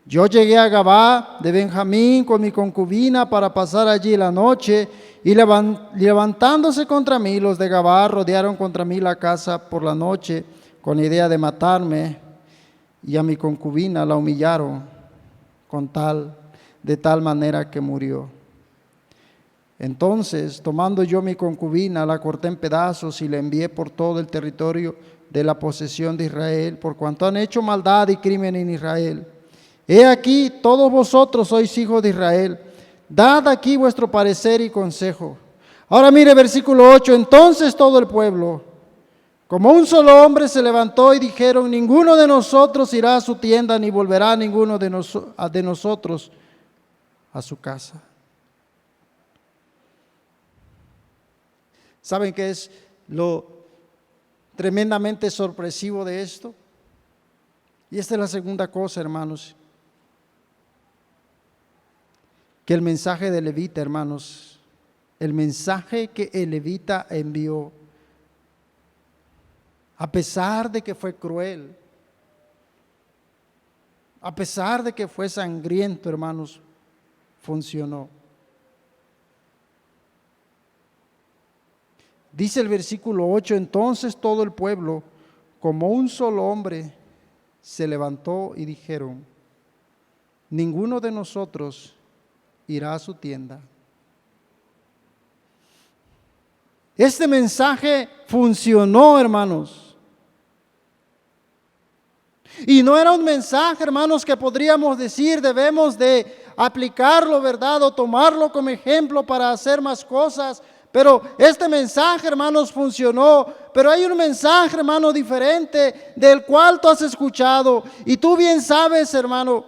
Speaker 1: yo llegué a Gabá de Benjamín con mi concubina para pasar allí la noche, y levantándose contra mí, los de Gabá rodearon contra mí la casa por la noche con idea de matarme, y a mi concubina la humillaron de tal manera que murió. Entonces, tomando yo mi concubina, la corté en pedazos y la envié por todo el territorio de la posesión de Israel, por cuanto han hecho maldad y crimen en Israel. He aquí, todos vosotros sois hijos de Israel, dad aquí vuestro parecer y consejo. Ahora mire versículo 8, entonces todo el pueblo, como un solo hombre, se levantó y dijeron: ninguno de nosotros irá a su tienda, ni volverá ninguno de nosotros a su casa. ¿Saben qué es lo tremendamente sorpresivo de esto? Y esta es la segunda cosa, hermanos, que el mensaje de levita, hermanos, el mensaje que el levita envió, a pesar de que fue cruel, a pesar de que fue sangriento, hermanos, funcionó. Dice el versículo 8, entonces todo el pueblo, como un solo hombre, se levantó y dijeron: ninguno de nosotros irá a su tienda. Este mensaje funcionó, hermanos. Y no era un mensaje, hermanos, que podríamos decir debemos de aplicarlo, ¿verdad? O tomarlo como ejemplo para hacer más cosas. Pero este mensaje, hermanos, funcionó. Pero hay un mensaje, hermano, diferente, del cual tú has escuchado. Y tú bien sabes, hermano,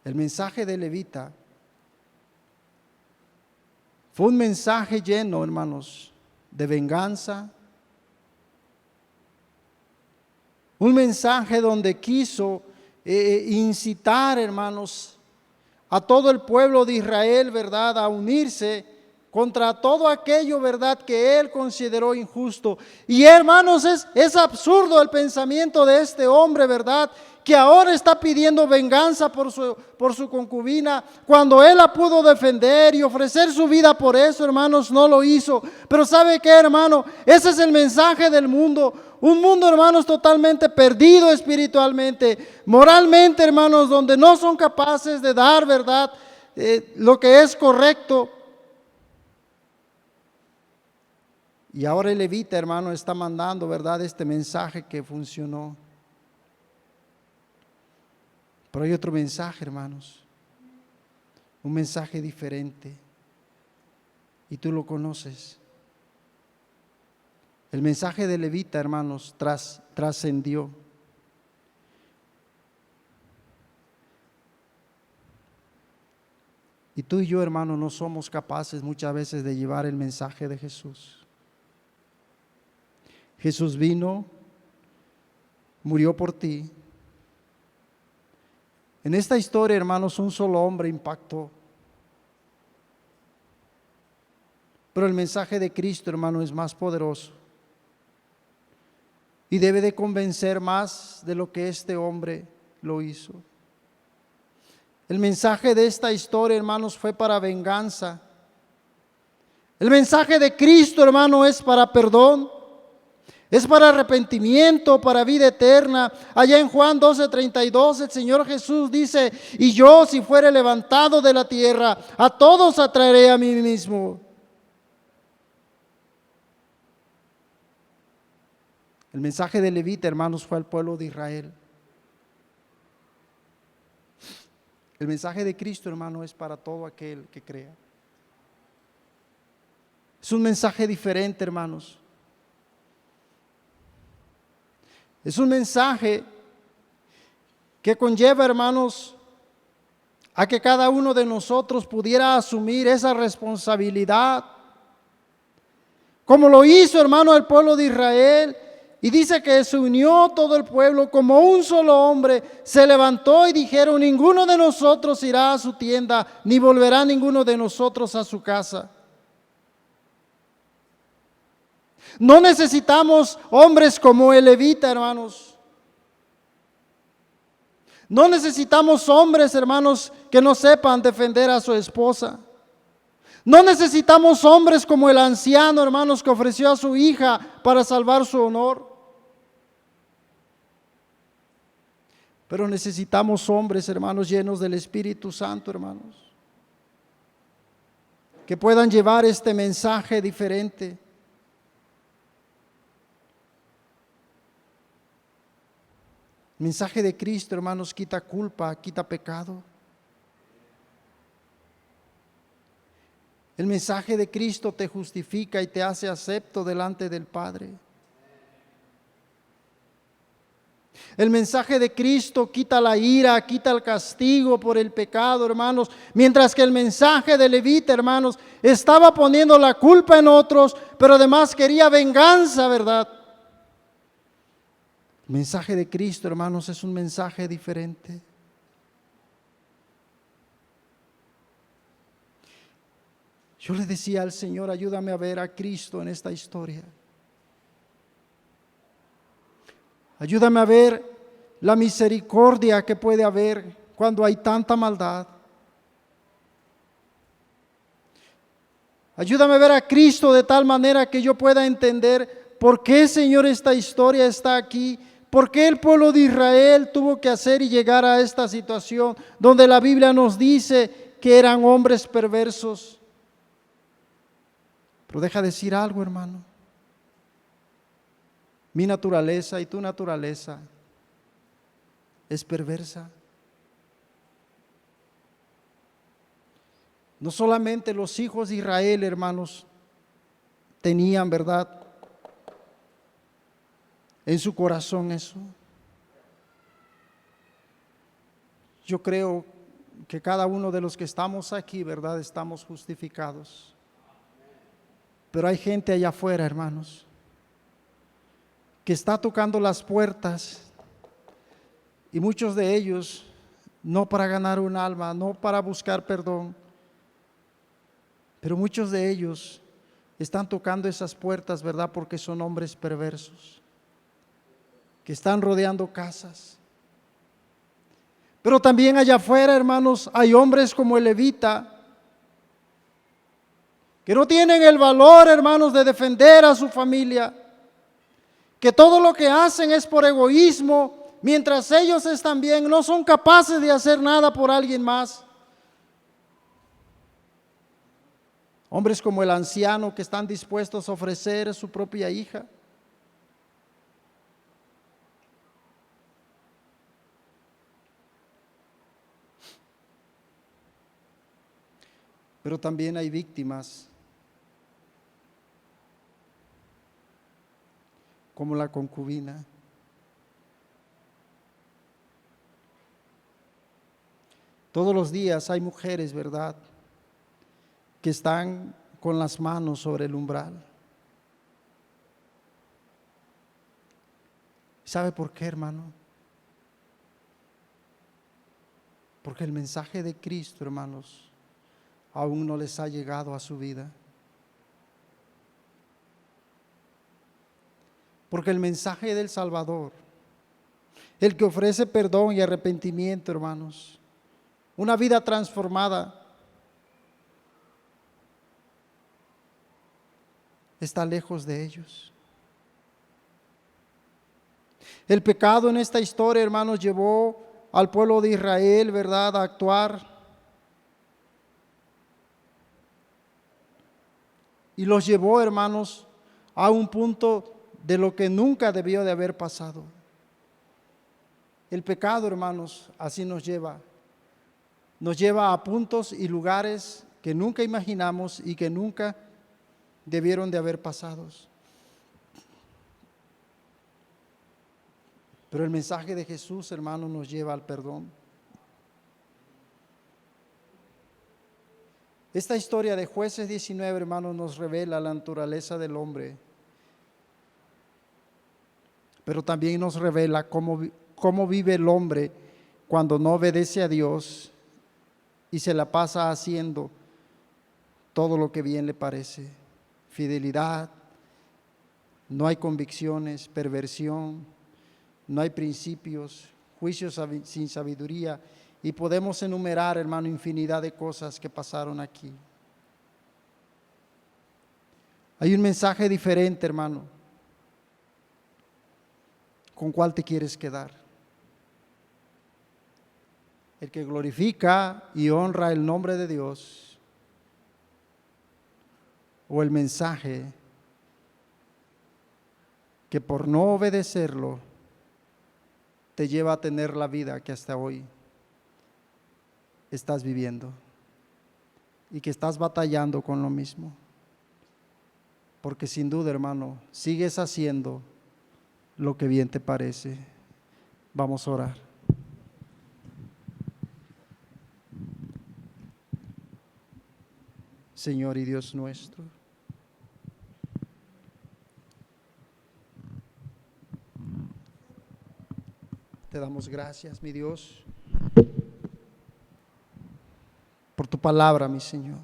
Speaker 1: el mensaje de levita fue un mensaje lleno, hermanos, de venganza. Un mensaje donde quiso incitar, hermanos, a todo el pueblo de Israel, ¿verdad?, a unirse contra todo aquello, ¿verdad?, que él consideró injusto. Y hermanos, es absurdo el pensamiento de este hombre, ¿verdad?, que ahora está pidiendo venganza por su concubina, cuando él la pudo defender y ofrecer su vida por eso, hermanos, no lo hizo. Pero ¿sabe qué, hermano? Ese es el mensaje del mundo. Un mundo, hermanos, totalmente perdido espiritualmente, moralmente, hermanos, donde no son capaces de dar, ¿verdad?, lo que es correcto. Y ahora el levita, hermano, está mandando, ¿verdad?, este mensaje que funcionó. Pero hay otro mensaje, hermanos, un mensaje diferente, y tú lo conoces. El mensaje del levita, hermanos, trascendió. Y tú y yo, hermano, no somos capaces muchas veces de llevar el mensaje de Jesús. Jesús vino, murió por ti. En esta historia, hermanos, un solo hombre impactó. Pero el mensaje de Cristo, hermano, es más poderoso. Y debe de convencer más de lo que este hombre lo hizo. El mensaje de esta historia, hermanos, fue para venganza. El mensaje de Cristo, hermano, es para perdón. Es para arrepentimiento, para vida eterna. Allá en Juan 12:32 el Señor Jesús dice: y yo, si fuere levantado de la tierra, a todos atraeré a mí mismo. El mensaje de levita, hermanos, fue al pueblo de Israel. El mensaje de Cristo, hermano, es para todo aquel que crea. Es un mensaje diferente, hermanos. Es un mensaje que conlleva, hermanos, a que cada uno de nosotros pudiera asumir esa responsabilidad, como lo hizo, hermano, el pueblo de Israel. Y dice que se unió todo el pueblo como un solo hombre, se levantó y dijeron: ninguno de nosotros irá a su tienda, ni volverá ninguno de nosotros a su casa. No necesitamos hombres como el levita, hermanos. No necesitamos hombres, hermanos, que no sepan defender a su esposa. No necesitamos hombres como el anciano, hermanos, que ofreció a su hija para salvar su honor. Pero necesitamos hombres, hermanos, llenos del Espíritu Santo, hermanos, que puedan llevar este mensaje diferente. El mensaje de Cristo, hermanos, quita culpa, quita pecado. El mensaje de Cristo te justifica y te hace acepto delante del Padre. El mensaje de Cristo quita la ira, quita el castigo por el pecado, hermanos. Mientras que el mensaje de levita, hermanos, estaba poniendo la culpa en otros, pero además quería venganza, ¿verdad? El mensaje de Cristo, hermanos, es un mensaje diferente. Yo le decía al Señor: ayúdame a ver a Cristo en esta historia. Ayúdame a ver la misericordia que puede haber cuando hay tanta maldad. Ayúdame a ver a Cristo de tal manera que yo pueda entender por qué, Señor, esta historia está aquí. ¿Por qué el pueblo de Israel tuvo que hacer y llegar a esta situación donde la Biblia nos dice que eran hombres perversos? Pero deja decir algo, hermano. Mi naturaleza y tu naturaleza es perversa. No solamente los hijos de Israel, hermanos, tenían, ¿verdad?, en su corazón eso. Yo creo que cada uno de los que estamos aquí, ¿verdad?, estamos justificados. Pero hay gente allá afuera, hermanos, que está tocando las puertas, y muchos de ellos no para ganar un alma, no para buscar perdón, Pero muchos de ellos están tocando esas puertas, ¿verdad? Porque son hombres perversos, que están rodeando casas. Pero también allá afuera, hermanos, hay hombres como el levita, que no tienen el valor, hermanos, de defender a su familia, que todo lo que hacen es por egoísmo, mientras ellos están bien, no son capaces de hacer nada por alguien más. Hombres como el anciano que están dispuestos a ofrecer a su propia hija. Pero también hay víctimas, como la concubina. Todos los días hay mujeres, ¿verdad?, que están con las manos sobre el umbral. ¿Sabe por qué, hermano? Porque el mensaje de Cristo, hermanos, aún no les ha llegado a su vida. Porque el mensaje del Salvador, el que ofrece perdón y arrepentimiento, hermanos, una vida transformada, está lejos de ellos. El pecado en esta historia, hermanos, llevó al pueblo de Israel, ¿verdad?, a actuar. Y los llevó, hermanos, a un punto de lo que nunca debió de haber pasado. El pecado, hermanos, así nos lleva a puntos y lugares que nunca imaginamos y que nunca debieron de haber pasado. Pero el mensaje de Jesús, hermanos, nos lleva al perdón. Esta historia de Jueces 19, hermanos, nos revela la naturaleza del hombre, pero también nos revela cómo vive el hombre cuando no obedece a Dios y se la pasa haciendo todo lo que bien le parece. Fidelidad, no hay convicciones, perversión, no hay principios, juicios sin sabiduría, y podemos enumerar, hermano, infinidad de cosas que pasaron aquí. Hay un mensaje diferente, hermano. ¿Con cuál te quieres quedar? ¿El que glorifica y honra el nombre de Dios, o el mensaje que por no obedecerlo te lleva a tener la vida que hasta hoy estás viviendo y que estás batallando con lo mismo? Porque sin duda, hermano, sigues haciendo lo que bien te parece. Vamos a orar. Señor y Dios nuestro, te damos gracias, mi Dios, por tu palabra, mi Señor.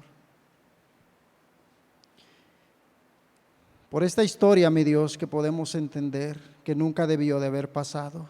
Speaker 1: Por esta historia, mi Dios, que podemos entender que nunca debió de haber pasado.